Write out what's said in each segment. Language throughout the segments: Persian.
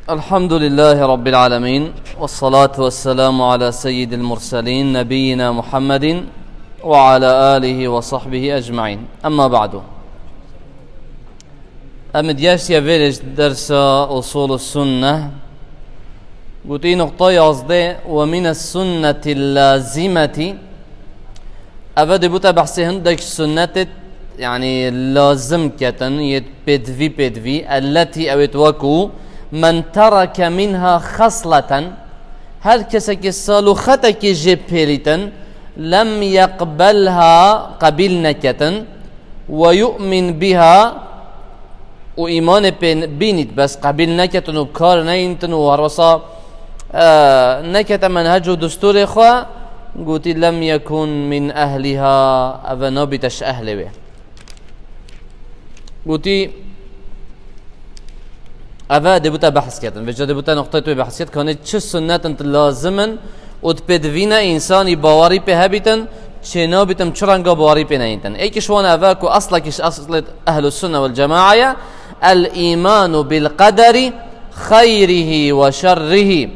الحمد لله رب العالمين، والصلاة والسلام على سيد المرسلين نبينا محمد وعلى آله وصحبه أجمعين. أما بعد، أمدياش يفيرج درس أصول السنة قلتي نقطة يصدي ومن السنة اللازمة أفاد بوتا بحثي هندك السنة يعني لازم كتن يتبدفي التي أوتوكو من ترك منها خصلة هر كسك السالو خطك جبهلتن لم يقبلها قبلنا كتن ويؤمن بها وإيمان بينت بس قبلنا كتن وبكار نينتن ورصا نكت منهج دستور إخوة قلت لم يكن من أهلها أفنابتش أهل به قلت أفا دبوتا بحث كتن وجا دبوتا نقطة توي بحث كت كانت چه سنت انت لازما وتبدوينا إنساني باوري به هبتن چنا بتم چرنگا باوري به نينتن ايكش وانا أفا كو أصلكش أصل أهل السنة والجماعة الإيمان بالقدر خيره وشره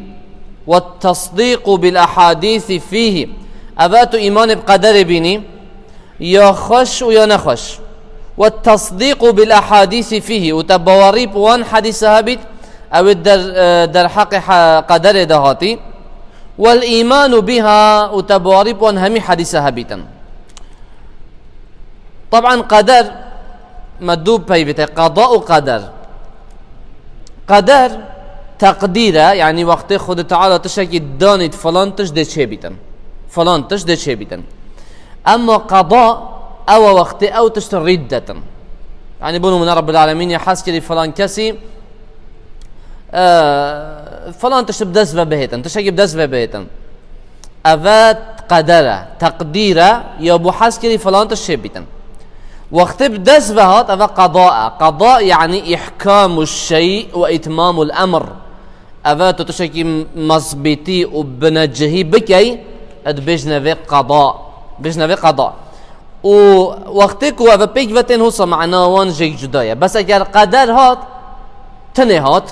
والتصديق بالأحاديث فيه. أفاتو إيمان بقدر بيني يا خش ويا نخش، والتصديق بالأحاديث فيه وتبواريب وان حديث هابت أو در حق قدر دهاتي، والإيمان بها وتبواريب وان همي حديث هابتا. طبعا قدر مدوب بيبته قضاء قدر. قدر تقديره يعني وقت خود تعالى تشكي دانت فلان تش ده چه بيتن فلان تش ده چه بيتن. أما قضاء أو وقت أو تشت ردة يعني بنو من رب العالمين يحس كلي فلان كسي فلان تشت بدزفة بهيتن تشكي بدزفة بهيتن أفات قدره تقديره يابو حس كلي فلان تش بيتن وقت بدزفة هات أفا قضاء يعني إحكام الشيء وإتمام الأمر. أفات تشكي مصبتي وبنجهي بكي أدبجنا في قضاء ووقتك وفا بيك فتن هوصا معنا وان جيك جدايا. بس اگر قدر هات تنه هات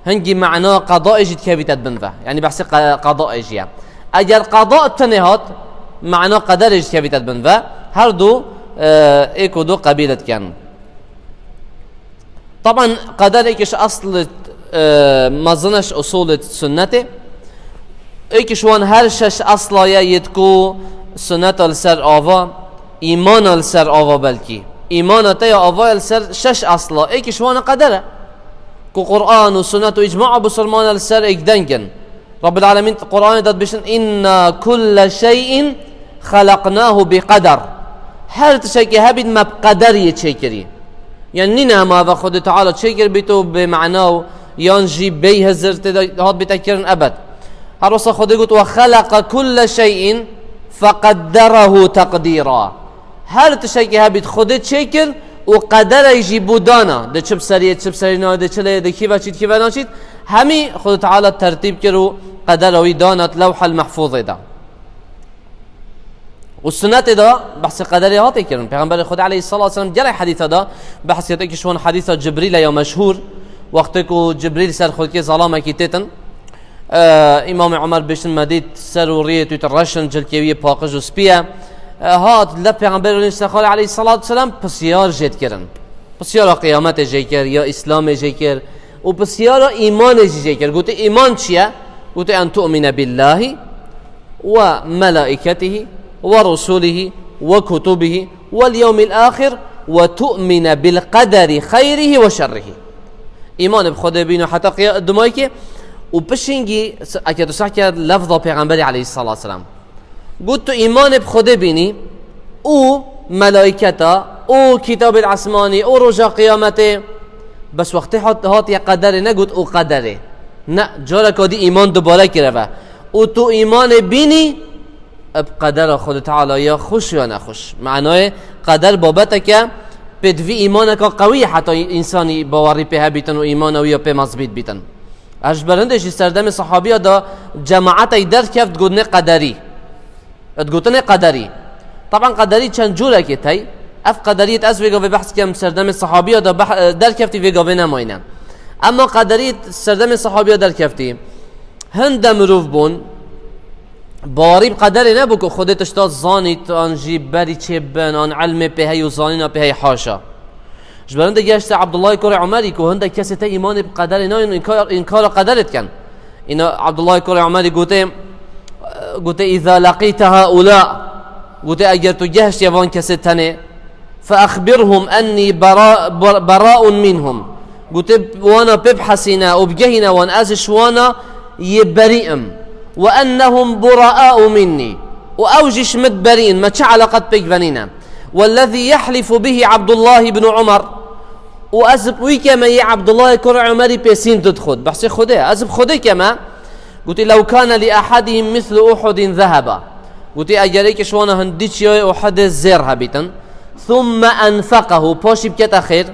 هنجي معنا قضاء جيت كابتت بنفا يعني بحث قضاء جيا. اگر قضاء تنه هات معنا قدر جيت كابتت بنفا هر دو ايكو دو قبيلة كان. طبعا قدر ايكش اصل مظنش اصول السنة ايكش وان هر شش اصلا يتكو سنة السر آوا ایمان السر آوا بلکی ایمان تا یا آوا السر شش اصلا ایکش وانا قدره کو قرآن و سنت و اجماع بسلمان السر ایک دنگن. رب العالمين قرآن داد بشن إنا كل شيء خلقناه بقدر هر تشكي هبید ما بقدر يتشكري يعني نينا ما و خود تعالى تشكر بيتو بمعناه ينجي بيه زرت هاد بتكرن أبد. هر وصا خود قلت وخلق كل شيء فقدره تقديرا هر تشكي هبید خود تشكر وقدر يجي بودانا ده چب سري نه ده چله ده كيفا چيت كيفا ناشيت همي خود تعالى ترتيب كرو قدر ويدانت لوح المحفوظ ده. والسنة ده بحث قدري هاتي كرن پیغمبر خود عليه الصلاة والسلام جرى حديث ده بحث يتك شون حديث جبريل يا مشهور وقتكو جبريل سر خود كي ظلامه كيتن امام عمر بشن مديد سرورية وترشن جلكيوية باقج وسبيا هات لا پیغمبر عليه الصلاة والسلام بسيار جيت كرن بسيار قيامت جيكر يا اسلام جيكر وبسيار ايمان جيكر. قلت ايمان چيا؟ قلت ان تؤمن بالله وملائكته ورسله وكتبه واليوم الآخر وتؤمن بالقدر خيره وشره. ايمان بخدا بينه حتى قيامت وبشنجي اكيد صحكي لفظه پیغمبر عليه الصلاة والسلام قلت ايمان بخدا بيني او ملائكته او كتاب العسماني او رجا قيامته بس وقت هات يا قدر نقول او قدره نا جارك دي ايمان دوباره كرفه او تو ايمان بيني بقدر خود تعالى يا خوش يا نخوش. معناه قدر بابتك بدوي ايمانك قوي حتى انساني باوري بها بيتن و ايمان ويا بمثبت بيتن. اش برندش سردم صحابيه دا جماعت در كيف تقولن قدري تقولن قدري. طبعا قدري چند جوره که تی اف قدریت از ویگا و بحث کم سردم صحابی دا در کفتی ویگا و نماینن اما قدری سردم صحابیا در کفتی هند مروف بون باری قدری نبود که خودت اشتاد زانیت آن جیبری چه بن آن علم به هی و زانینا به هی حاشا جبرنده گشت عبدالله کور عمری که هنده کسی تا ایمان بقدر نه انکار قدرت کن اینا عبدالله کور عمری گوته اذا لقیت هؤلاء گوته اگر تو گشت یوان کسی تنه فاخبرهم انی براء منهم گوته وانا ببحثنا وبجهنا وان ازش وانا يبرئم وانهم براء مني واوجش مدبرين ما علاقت بك بنينا والذي يحلف به عبد الله بن عمر وازب ويكما يا عبد الله كر عمري بيسين تدخل بحسي خده ازب خده كما قلت لو كان لاحدهم مثل احد ذهب قلت اجريك شوانا هنديش احد زيرها بيتن ثم انفقه باشي بكتا خير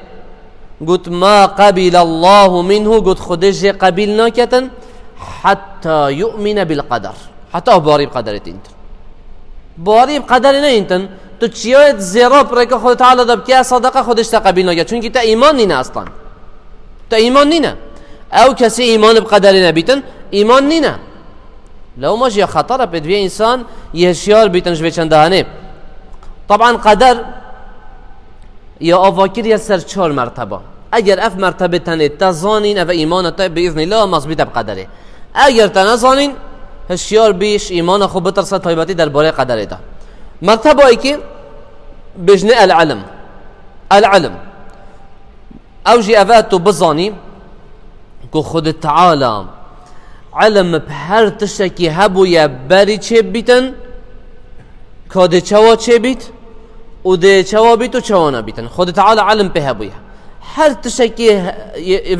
قلت ما قبل الله منه قلت خدش قبلنا كتن حتى يؤمن بالقدر حتى باري بقدر انت باری قدر نه اینتن تو چیات زیرا پرکه خود تعالی دب که صدقه خودش تقبل نگه چون که تا ایمان نینه اصلا تا ایمان نینه او کسی ایمان بقدر نبیتن ایمان نینه لو ماجی خطره بدوی انسان یهشیار بیتن جوی چندهانه طبعا قدر یا آواکر یا سر 4 مرتبه اگر اف مرتبه تنه تزانین او ایمان تا باذن الله مضبوط بقدره اگر تنزانین هشیار بیش ایمان خوب بترسه تایباتی درباره قدر ده مرتبه ای که بجنه العلم اوجی اوات تو بزانی که خود تعالی علم به هر تشکی هبو یا بری چه بیتن کاده چوا چه بیت و ده چوا بیت و چوا نبیتن خود تعالی علم به هبو یا هر تشکی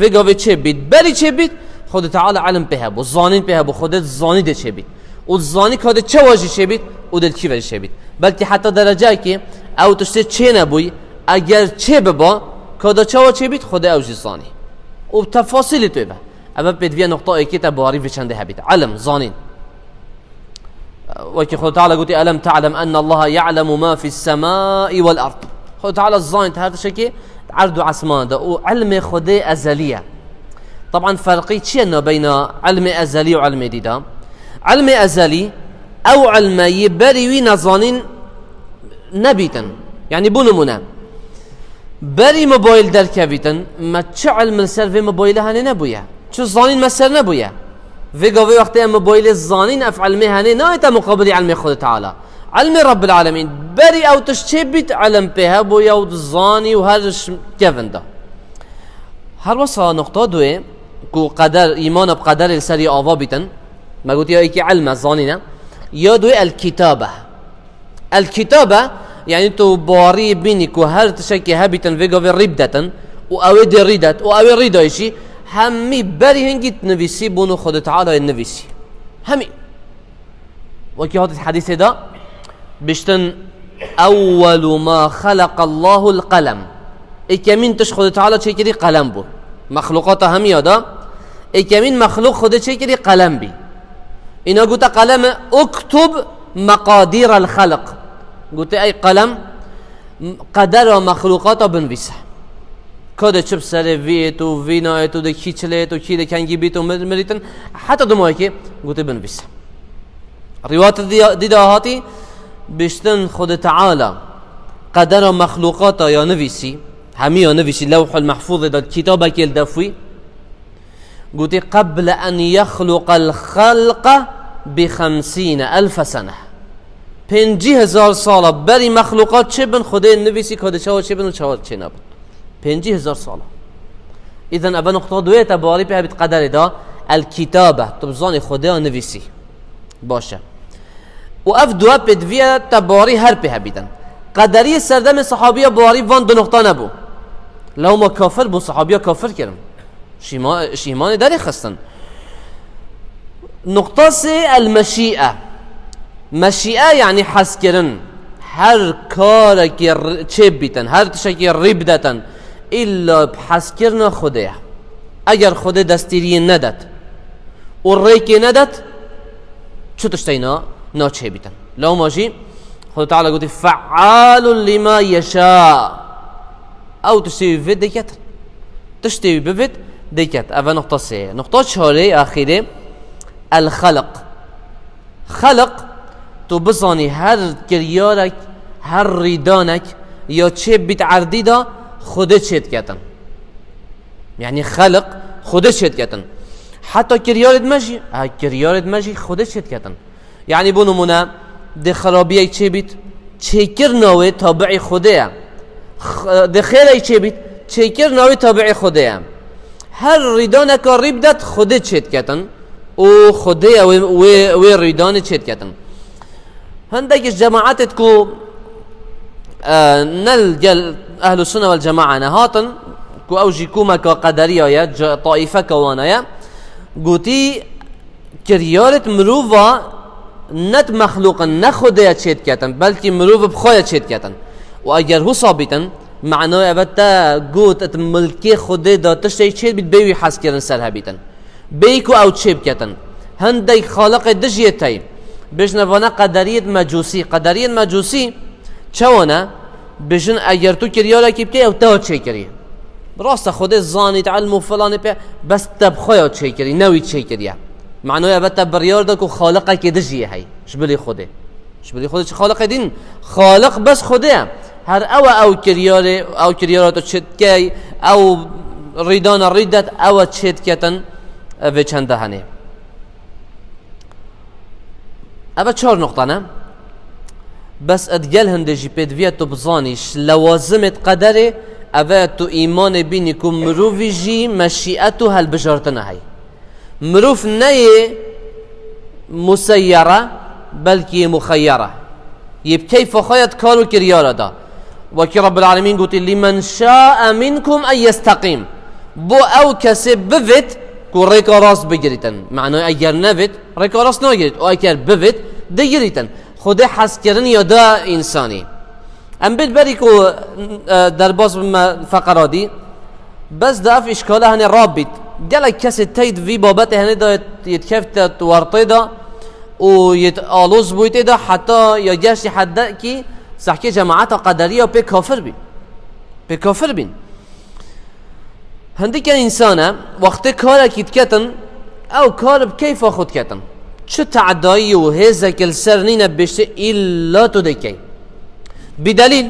وگاوه چه بیت بری چه بیت خود تعالی علم به هبو زانین به هبو خودت زانی ده چه بیت و زانی کاده چه واجی چه بیت و دل کی وجه چه بیت بلکه حتی درجه که او تشته چه نبوی اگر چه ببا کاده چه چه بیت خود اوجی زانی و تفاصیل توی به اما بدوی نقطه ای که تباری و چنده هبیت علم زانین وكي خود تعالى قلت ألم تعلم أن الله يعلم ما في السماء والأرض خود تعالى الزانت هذا شكي عرض عسمان ده وعلم خده أزلية طبعا فرقي شيء بين علم أزلي وعلم ديدا علم أزلي أو علم يبري نظانين نبيتا يعني بنمنا بري موبايل در كبيتا ما تشعل من سر في موبايلها نبويا شو الظانين مسر نبويا في قوي وقت موبايل الظانين أفعل مهني نايتا مقابل علم خود تعالى علم رب العالمين بري أو تشتبت علم بها بويا والظاني وهرش كيفن ده هر وصا نقطة دوه كو قدر إيمان بقدر السري آوابتا ما قلت يا إيكي علم الظانين يا دوه الكتابة يعني تو باري بيني كو هر تشكي هبتا في قوي ربدة وأوي ريدت وأوي ريدايشي همي بري هنجي نفسي بونو خود تعالى النفسي همي وكي هذا الحديث ده بشتن أول ما خلق الله القلم إكمين تشخد تعالى شيء كذي قلم بو مخلوقات همي هذا إكمين مخلوق خد شيء كذي قلم بي إن قلت قلم اكتب مقادير الخلق قلت أي قلم قدر مخلوقات بنفسه كده چپ سر ویت و وینایت و دکی چلیت و کی دکنگی بیت و مریتن حتی دمایی که گوته بنویس روایت دیدهاتی بشتن خود تعالی قدر مخلوقات یا نویسی همی یا نویسی لوح المحفوظ داد کتابه که الدفوی گوته قبل ان يخلق الخلق ب50,000 سنه 50,000 ساله بری مخلوقات چه بن خوده نویسی کده چه بن و چه نبود 50,000 ساله اذن ابا نقطه دویت باری به قدر دا الكتابه تبزان خدا نویسی باشه و اف دو بدوی تباری هر به بیدن قدری سردم صحابیه باری وان دو نقطه نبو لو ما کافر بو صحابیه کافر کردن شیمان داری خستن نقطه سه المشیئه مشیئه یعنی حس کردن هر کار که چه بیتن هر تشکی ربدتن الا بحث کرنا خوده اگر خوده دستیری نداد و ریکی نداد چو تشتینا نا چه بیتن لو ماجی خود تعالی گوتی فعال لما یشاء او تشتیوی بفید دیکتن تشتیوی بفید دیکت اول نقطه سه. نقطه چهاره آخره الخلق. خلق تو بزانی هر کریارک هر ریدانک یا چه بیت عردی دا خودت چید کتن، یعنی خلق خودت چید کتن. حتی کریارت مجی خودت چید کتن. یعنی بو نمونه ده خرابیه چه بیت چه کرناوه تابع خوده، ده خیره چه بیت چه کرناوه تابع خوده. هر ریدانک ریبدت خودت چید کتن و خوده و ریدان چید کتن. هندك جماعات كو نلجل أهل السنة والجماعة نهاتن كو أوجي كوما كقدرية يا طائفة كوانا قوتي كريارة مروفا نت مخلوقا نخده تشيد كاتن بلكي مروفا بخويا تشيد كاتن. وأجر هو صابتا معناه أبتا قوت ملكي خده دا تشتي تشيد بيوي حس كرن سرها بيتن بيكو أو تشيب كاتن. هندك خالق دجيتاي بجنوانا قدرية مجوسي چوانا بجن اگر تو کریالا کی بکی او تا چه کری راست خود زانی تعلم فلان پی بس تبخویا چه کری نوی چه کری معناه البته بریار دا کو خالق کی دجیه هی شبلی خوده چه خالق دین خالق بس خوده هر او کریاراتو چت کی او ریدان ریدت او چت کتن و چنده هنه. أبا 4 نقطة نه بس أدجال هندجي بدوية تبزانيش لوازمة قدره أبا تو إيمان بينكم مروفي جي مشيئته هالبجارتنا هاي مروف نيه مسيرة بلكي مخيرة يبكيف خيط كارو كريارة دا وكي رب العالمين قلت لمن شاء منكم أن يستقيم بو أو كسب بفت كو ريكا راس بگریتن معنای اگر نوید ريكا راس نگرید او اگر بفت دگریتن خود حس کردن یا دا انسانی. ام بری کو در باز فقرا دی بس داف اشکاله هنی رابط گلک کسی تاید وی بابت هنی دا یتکفت ورطه دا و یت آلوز بویته دا حتی یا گشتی حد کی سحکی جماعت قدریه پی کافر بین هنديك إنسانة وقت كارك يتكتن أو كارب كيف أخذ كتن شو تعداي وهذا السرنين بشيء إلا تدكي بدليل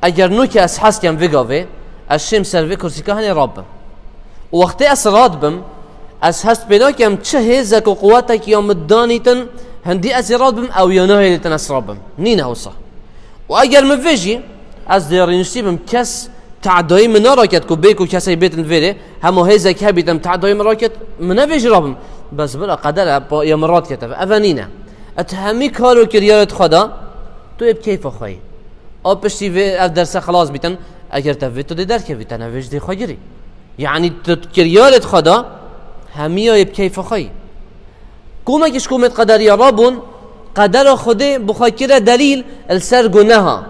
أجر نوك أسحاس كم فيجافي الشم سرفي كرسي كهني رب وقت أسراد بم أسحاس بنا كم شو هذا قواتك يوم الدانيتن هندي أسراد بم أو يناهي لتنسراب بم نين هوصة وأجر مفيجي أصدرينشتي بم كس تعدای من راکت کو بیکو کسی بیتن ویره همو هیزه که بیتم تعدای من راکت من نویج رابم بس بلا قدر با یا مرات کتف اوانینه اتهمی کارو کریارت خدا تو اب کیف خواهی آب پشتی و اف درس خلاص بیتن اگر تفید تو دی در که بیتن نویج دی خواهی یعنی تو کریارت خدا همی اب کیف خواهی کومکش کومت قدر رابون قدر خدا بخواه کرا دلیل السر گناها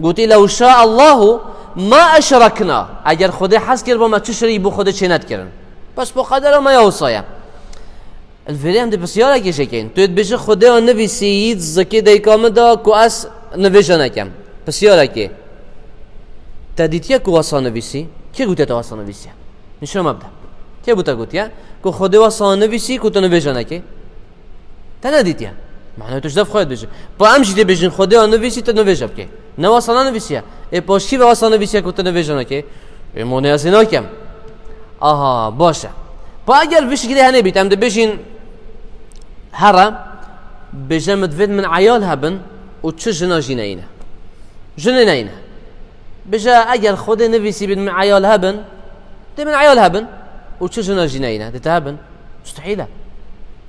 گوتی لو شاء الله ما اشركنا اگر خود حس کرد با ما چه شری بو خود چنت کردن بس با قدر ما یوصایم الفيلم ده بسیار اگه شکن تو بشه خدا نویسید زکی دیکام دا کو اس نویژن کم بسیار اگه تدیتیا کو واسه نویسی کی گوته تو واسه نویسی نشون مبدا کی بوتا گوتیا کو خدا واسه نویسی کو تو نویژن کی تندیتیا معنی توش دف خواهد بشه با امشی ده بجن خدا نویسی تو نویژب کی نواسه نویسیه ای پاشکی واسه نویسیه کو تو نویژن کی مونی از اینا کم آها باشه با اگر بشه كده هني بيتم بيجين هرا بجمد فيد من عيال هبن وتشجنا جنينه جنينه بجا اگر خود نفسي بيد من عيال هبن ده من عيال هبن وتشجنا جنينه ده هبن مستحيله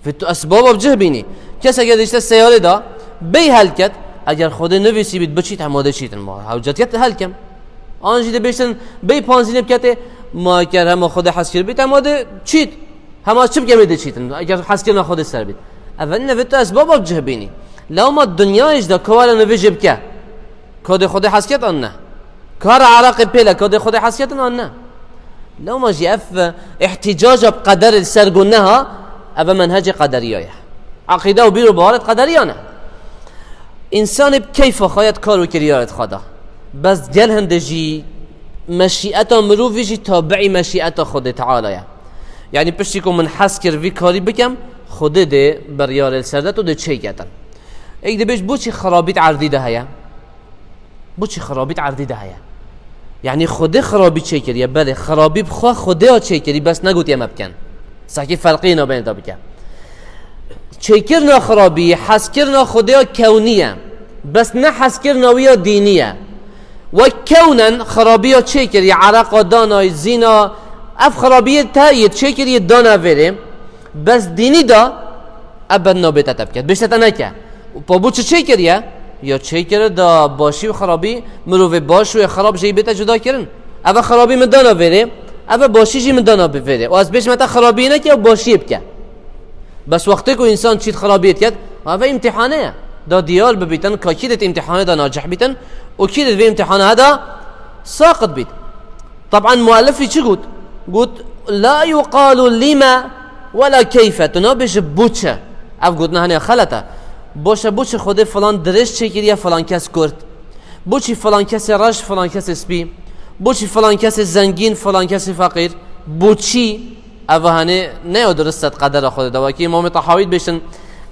في اسباب بجهبيني كسا قد اشت السياره ده بي هلكت اگر خود نفسي بيد بچيت هماده چيت ما حوجت هلكم انجي ده بيشن بي پانزين بكته ما اگر هم خود حس کرد بیت اما ده چیت همه چی بگم چیتن اگر حس کرد خود سر بیت اول نویت اسباب جهبینی لو ما دنیایش ده کوالا نویجب که کد خود حس کرد آن نه کار عراق پیله کد خود حس کرد آن نه لو ما جف احتجاج بقدر سرگونها اول منهج قدریه عقیده و بیرو بهارت قدریانه انسان کیف خواهد کارو کریارت خدا بس گل هندجی مشیئت مروفیشی تابعی مشیئت خود تعالی. یعنی پشتی که من حس کر وی کاری بکم خود ده بریار السردت و ده چه کتن ایک ده بیش بوچی خرابیت عردی ده هیا، بوچی خرابیت عردی ده هیا. یعنی خود خرابی چه کریه؟ بله خرابی بخواه خوده ها چه کری، بس نگوت یه مبکن ساکی فرقی اینا بین دا بکن. چه کرنا خرابی حس کرنا خوده ها کونیه، بس نه حس کرنا ویا دینیه. و کونن خرابی ها چه کریه؟ عرق دانای زینا اف خرابی تا یه چه کریه دانا وره، بس دینی دا ابد نابیتا تبکت بشتا نکه. پا بو چه کریه؟ یا چه کرده دا باشی و خرابی مروه باش و خراب جایی بیتا جدا کرن. اول خرابی من دانا وره، اول باشی جی من دانا بفره و از بیش متا خرابی نکه و باشی بکه. بس وقتی که انسان چیت خرابیت کرد اول امتحانه دا دیال ببیتن که کیدت امتحانه دا ناجح بیتن و کیدت به امتحانه دا ساقط بیت. طبعا مؤلفی چی گود؟ گود لا يقال لما ولا كيف تنابش بوچه اف گود نه خلطه باشه بوچه خود فلان درش چه کریه فلان کس کرد، بوچی فلان کس رش فلان کس سپی، بوچی فلان کس زنگین فلان کس فقیر، بوچی اوهانه نه درست قدر خود دا. که امام طحاوی بشن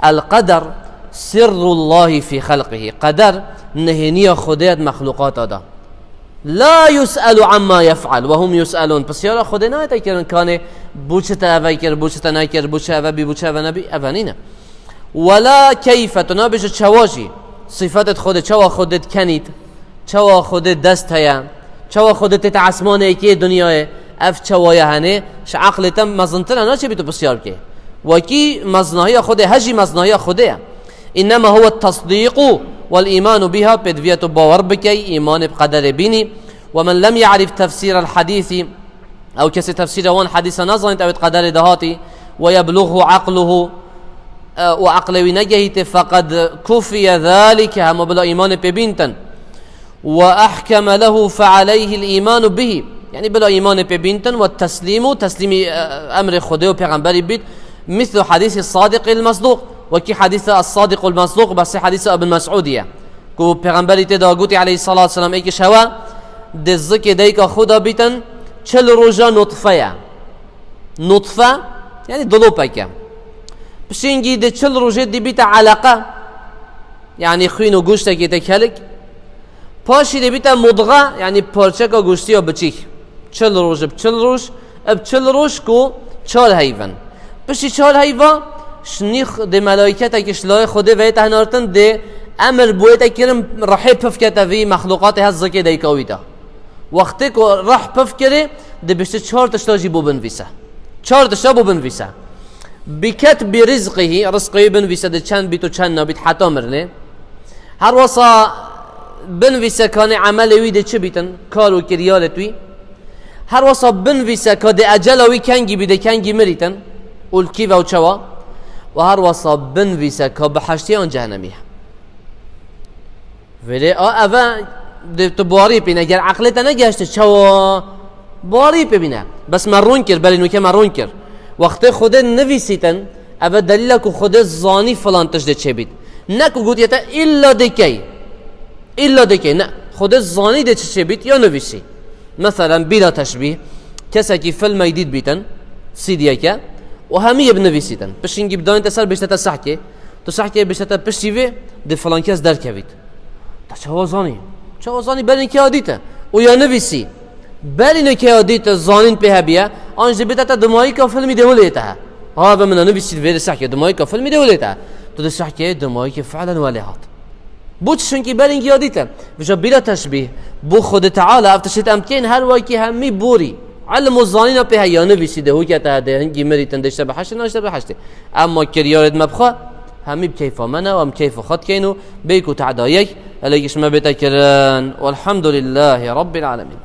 القدر سر الله في خلقه، قدر نهینی خودت مخلوقات دا لا يسأل عما يفعل وهم يسألون. پس یارا خود نه تکرن کانه بوچه تا اوی کر بوچه تا نکر بوچه اوی بی بوچه اوی نبی اوانینه. ولا كيف تنابش چواجی صفاتت خود چوا خودت کنید، چوا خودت دست هیا، چوا خودت تعسمانه که دنیای اف چوای هنه ش عقلت مزنتر نه چه بیتو بسیار که و کی مزنایی خود هجی مزنایی خوده. انما هو التصديق والإيمان بها بدویت باور بکی ایمان بقدر بینی. ومن لم يعرف تفسير الحديث او کسی تفسیر وان حدیث نظرت او قدر دهاتی ويبلغه عقله وعقل نجهت فقد كفي ذلك هم بلا إيمان ببنتن وأحكم له فعليه الإيمان به. يعني بلا إيمان ببنتن والتسليم تسليم أمر خده وبيغمبري بيت مثل حديث الصادق المصدوق. وكي حديث الصادق المصدوق بس حديث ابن مسعودية كو بيغمبري تدا قوتي عليه الصلاة والسلام ايك شوا دزك ديك خدا بيتن چل روجا نطفة يعني دلوبك بشینگی ده چل روزه دی بیت علاقه یعنی خوین و گوشت که تکلک پاشی دی بیت مضغه یعنی پارچه که گوشتی و بچیک چل روز اب چل روز کو چال حیوان بشی چال حیوان شنیخ ده ملائکت که شلای خوده ویت هنارتن ده امر بویت کرم رحی پفکت وی مخلوقات هز زکی دیکاویتا وقتی که رح پفکره ده بشته 4 تشتاجی بو بنویسه 4 تشتا بو بنویسه بكتب رزقه بنویسه چند بیت و چند نبیت حتی مرنه. هر وصا بنویسه کانه عمل ویده چه بیتن کارو کریالت وی. هر وصا بنویسه که ده اجل وی کنگی بیده کنگی مریتن اول کی و چوا. و هر وصا بنویسه که بحشتی آن جهنمیه ولی اوه تو باری بینه اگر عقلت نگشته چوا باری بینه بس مرون کر بلی نوکه مرون کر وقت خود نویسیتن اول دلیل که خود زانی فلان تجده چه بید نکو گوتیتا الا دکی نه خود زانی ده چه بید یا نویسی. مثلا بلا تشبیه کسی که فیلم ایدید بیتن سیدیه که و همیه بنویسیتن پشینگی بداین تسر بشتتا سحکه تو سحکه بشتتا پشتیوه ده فلان کس در که بید تا چه وزانی بلین که آدیته و یا نویسی بلینه که آدیت زانین په بیا آنج بیت تا دمایی که فیلمی دولیته ها و من نویسید ویر سحکه دمایی که فیلمی دولیته تو ده سحکه دمایی که فعلا ولیهات بود شنکی بلین که آدیته بجا بلا تشبیه بو خود تعالی افتشت امکن هر واکی همی بوری علم الظانین په یا نویسیده هو که تا ده هنگی مریتن دشته بحشت ناشته بحشته اما کریارد مبخوا همی بكيف منا وام كيف خد كينو بيكو تعدايك عليكش ما بتكرن والحمد لله رب العالمين.